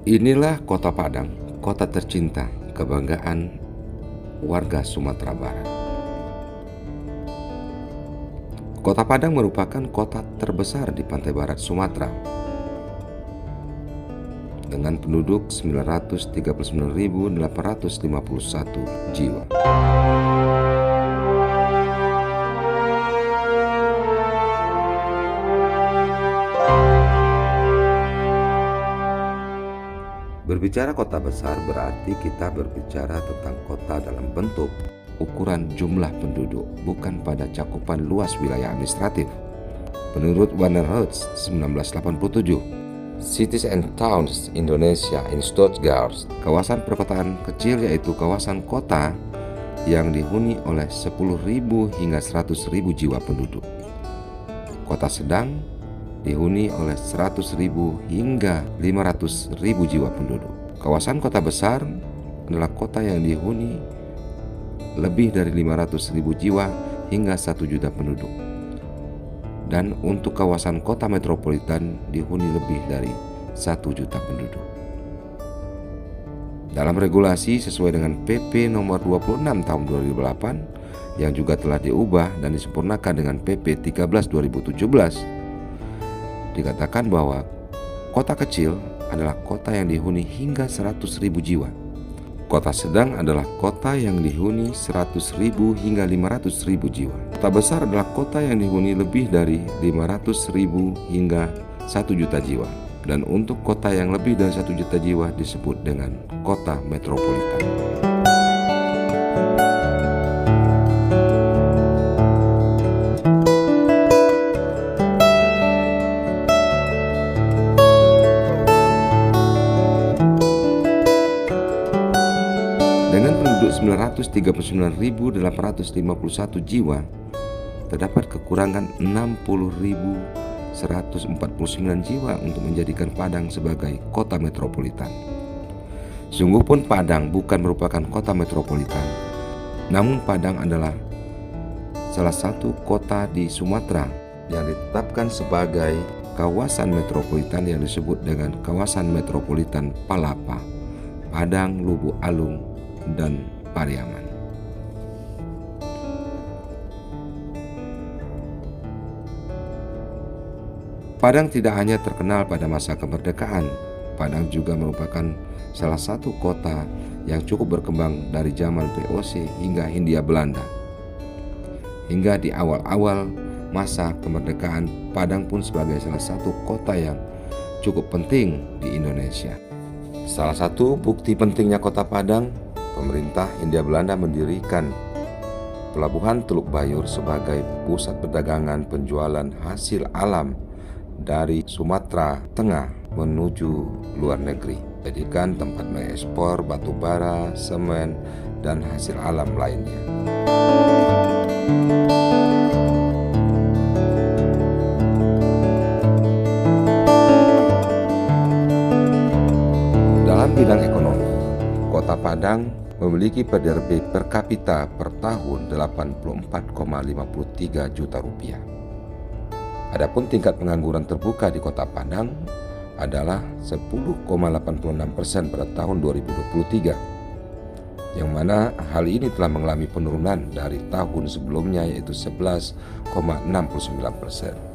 Inilah Kota Padang, kota tercinta, kebanggaan warga Sumatera Barat. Kota Padang merupakan kota terbesar di pantai barat Sumatera dengan penduduk 939.851 jiwa. Berbicara kota besar berarti kita berbicara tentang kota dalam bentuk ukuran jumlah penduduk, bukan pada cakupan luas wilayah administratif. Menurut Werner Hertz 1987, Cities and Towns Indonesia in Stuttgart, kawasan perkotaan kecil yaitu kawasan kota yang dihuni oleh 10.000 hingga 100.000 jiwa penduduk. Kota sedang dihuni oleh 100.000 hingga 500.000 jiwa penduduk. Kawasan kota besar adalah kota yang dihuni lebih dari 500.000 jiwa hingga 1 juta penduduk. Dan untuk kawasan kota metropolitan dihuni lebih dari 1 juta penduduk. Dalam regulasi sesuai dengan PP nomor 26 tahun 2008 yang juga telah diubah dan disempurnakan dengan PP 13 2017, dikatakan bahwa kota kecil adalah kota yang dihuni hingga 100.000 jiwa. Kota sedang adalah kota yang dihuni 100.000 hingga 500.000 jiwa. Kota besar adalah kota yang dihuni lebih dari 500.000 hingga 1 juta jiwa. Dan untuk kota yang lebih dari 1 juta jiwa disebut dengan kota metropolitan. Dengan penduduk 939.851 jiwa, terdapat kekurangan 60.149 jiwa untuk menjadikan Padang sebagai kota metropolitan. Sungguh pun Padang bukan merupakan kota metropolitan, namun Padang adalah salah satu kota di Sumatera yang ditetapkan sebagai kawasan metropolitan yang disebut dengan kawasan metropolitan Palapa, Padang, Lubuk Alung, dan Pariaman. Padang tidak hanya terkenal pada masa kemerdekaan, Padang juga merupakan salah satu kota yang cukup berkembang dari zaman VOC hingga Hindia Belanda. Hingga di awal-awal masa kemerdekaan, Padang pun sebagai salah satu kota yang cukup penting di Indonesia. Salah satu bukti pentingnya kota Padang, pemerintah Hindia Belanda mendirikan Pelabuhan Teluk Bayur sebagai pusat perdagangan penjualan hasil alam dari Sumatera Tengah menuju luar negeri, jadikan tempat mengekspor batu bara, semen, dan hasil alam lainnya. Dalam bidang ekonomi, Kota Padang memiliki PDRB per kapita per tahun 84,53 juta rupiah. Adapun tingkat pengangguran terbuka di Kota Padang adalah 10,86% pada tahun 2023, yang mana hal ini telah mengalami penurunan dari tahun sebelumnya yaitu 11,69%.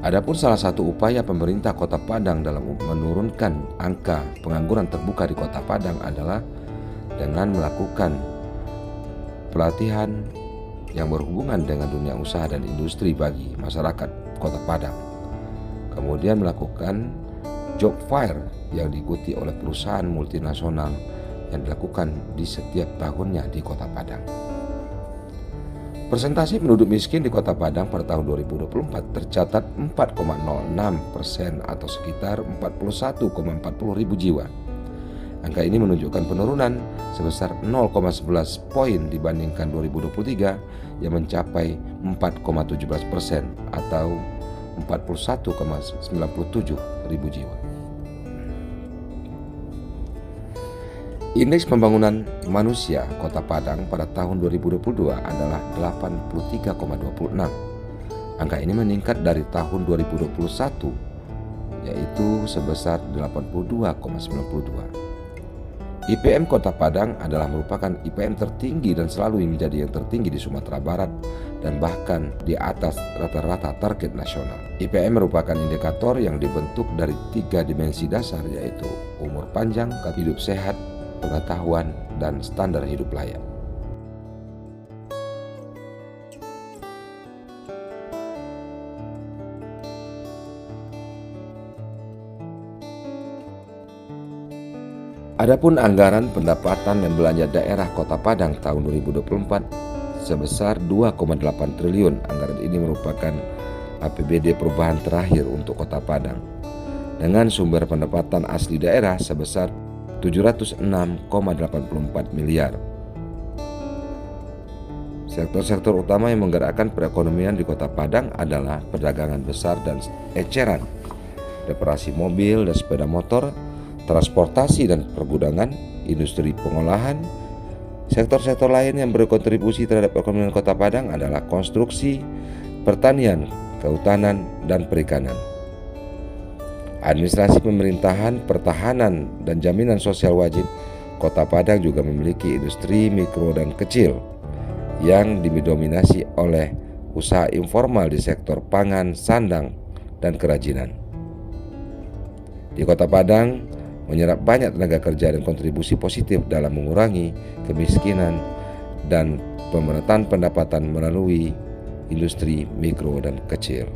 Adapun salah satu upaya pemerintah Kota Padang dalam menurunkan angka pengangguran terbuka di Kota Padang adalah dengan melakukan pelatihan yang berhubungan dengan dunia usaha dan industri bagi masyarakat Kota Padang. Kemudian melakukan job fair yang diikuti oleh perusahaan multinasional yang dilakukan di setiap tahunnya di Kota Padang. Persentase penduduk miskin di Kota Padang pada tahun 2024 tercatat 4,06% atau sekitar 41,40 ribu jiwa. Angka ini menunjukkan penurunan sebesar 0,11 poin dibandingkan 2023 yang mencapai 4,17% atau 41,97 ribu jiwa. Indeks pembangunan manusia Kota Padang pada tahun 2022 adalah 83,26. Angka ini meningkat dari tahun 2021 yaitu sebesar 82,92. IPM Kota Padang adalah merupakan IPM tertinggi dan selalu menjadi yang tertinggi di Sumatera Barat dan bahkan di atas rata-rata target nasional. IPM merupakan indikator yang dibentuk dari 3 dimensi dasar, yaitu umur panjang, hidup sehat, pengetahuan, dan standar hidup layak. Adapun anggaran pendapatan dan belanja daerah Kota Padang tahun 2024 sebesar 2,8 triliun. Anggaran ini merupakan APBD perubahan terakhir untuk Kota Padang dengan sumber pendapatan asli daerah sebesar 706,84 miliar. Sektor-sektor utama yang menggerakkan perekonomian di Kota Padang adalah perdagangan besar dan eceran, reparasi mobil dan sepeda motor, transportasi dan pergudangan, industri pengolahan. Sektor-sektor lain yang berkontribusi terhadap perekonomian Kota Padang adalah konstruksi, pertanian, kehutanan, dan perikanan. Administrasi pemerintahan, pertahanan, dan jaminan sosial wajib. Kota Padang juga memiliki industri mikro dan kecil yang didominasi oleh usaha informal di sektor pangan, sandang, dan kerajinan. Di Kota Padang menyerap banyak tenaga kerja dan kontribusi positif dalam mengurangi kemiskinan dan pemerataan pendapatan melalui industri mikro dan kecil.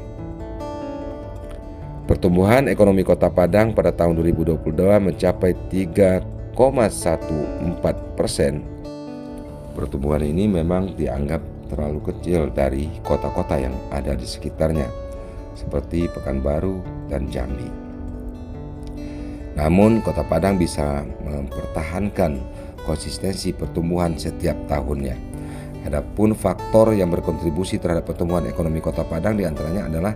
Pertumbuhan ekonomi Kota Padang pada tahun 2022 mencapai 3,14%. Pertumbuhan ini memang dianggap terlalu kecil dari kota-kota yang ada di sekitarnya, seperti Pekanbaru dan Jambi. Namun Kota Padang bisa mempertahankan konsistensi pertumbuhan setiap tahunnya. Adapun faktor yang berkontribusi terhadap pertumbuhan ekonomi Kota Padang diantaranya adalah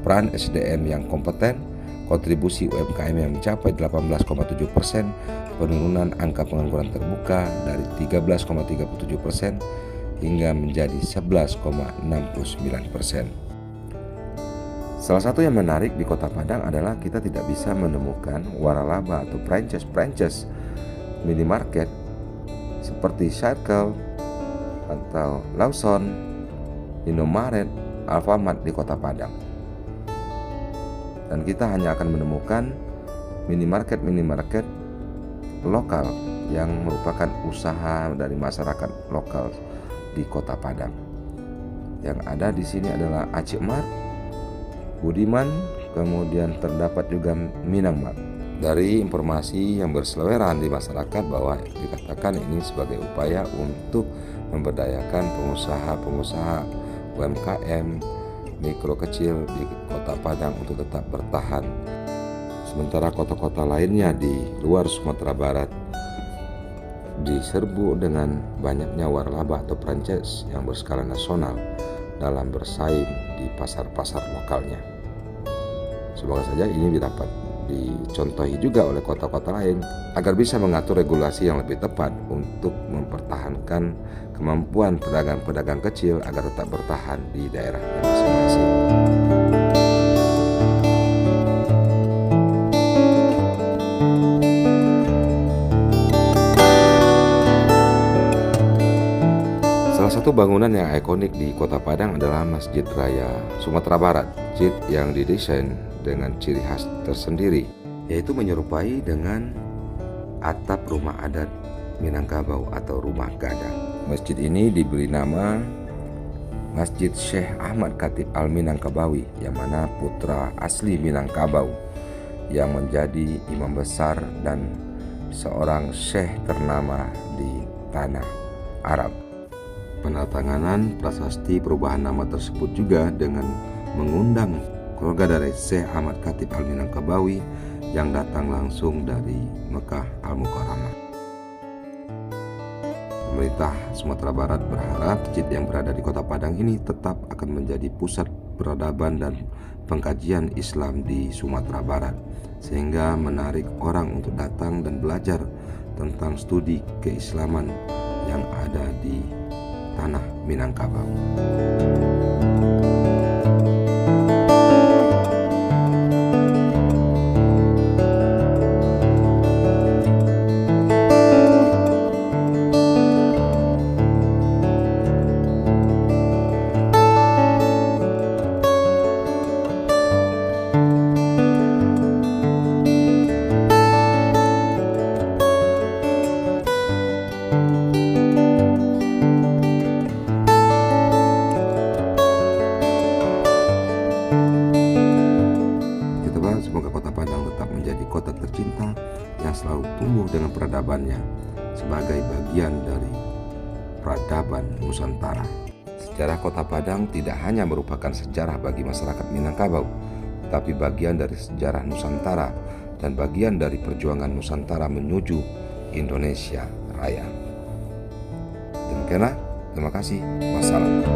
peran SDM yang kompeten, kontribusi UMKM yang mencapai 18,7%, penurunan angka pengangguran terbuka dari 13,37% hingga menjadi 11,69%. Salah satu yang menarik di Kota Padang adalah kita tidak bisa menemukan waralaba atau franchise minimarket seperti Circle atau Lawson, Indomaret, Alfamart di Kota Padang. Dan kita hanya akan menemukan minimarket lokal yang merupakan usaha dari masyarakat lokal di Kota Padang. Yang ada di sini adalah Aceh Mart, Budiman, kemudian terdapat juga Minang Mart. Dari informasi yang berseliweran di masyarakat bahwa dikatakan ini sebagai upaya untuk memberdayakan pengusaha-pengusaha UMKM mikro kecil di Kota Padang untuk tetap bertahan. Sementara kota-kota lainnya di luar Sumatera Barat diserbu dengan banyaknya waralaba atau franchise yang berskala nasional dalam bersaing di pasar-pasar lokalnya. Semoga saja ini dapat dicontohi juga oleh kota-kota lain agar bisa mengatur regulasi yang lebih tepat untuk mempertahankan kemampuan pedagang-pedagang kecil agar tetap bertahan di daerahnya masing-masing. Salah satu bangunan yang ikonik di Kota Padang adalah Masjid Raya Sumatera Barat, masjid yang didesain dengan ciri khas tersendiri, yaitu menyerupai dengan atap rumah adat Minangkabau atau rumah gadang. Masjid ini diberi nama Masjid Syekh Ahmad Khatib Al-Minangkabawi, yang mana putra asli Minangkabau yang menjadi imam besar dan seorang syekh ternama di tanah Arab. Penandatanganan prasasti perubahan nama tersebut juga dengan mengundang keluarga dari Syekh Ahmad Khatib Al-Minangkabawi yang datang langsung dari Mekah Al-Mukarramah. Pemerintah Sumatera Barat berharap masjid yang berada di Kota Padang ini tetap akan menjadi pusat peradaban dan pengkajian Islam di Sumatera Barat, sehingga menarik orang untuk datang dan belajar tentang studi keislaman yang ada di tanah Minangkabau. tumbuh dengan peradabannya sebagai bagian dari peradaban Nusantara. Sejarah Kota Padang tidak hanya merupakan sejarah bagi masyarakat Minangkabau, tapi bagian dari sejarah Nusantara dan bagian dari perjuangan Nusantara menuju Indonesia Raya. Demikianlah, terima kasih. Wassalam.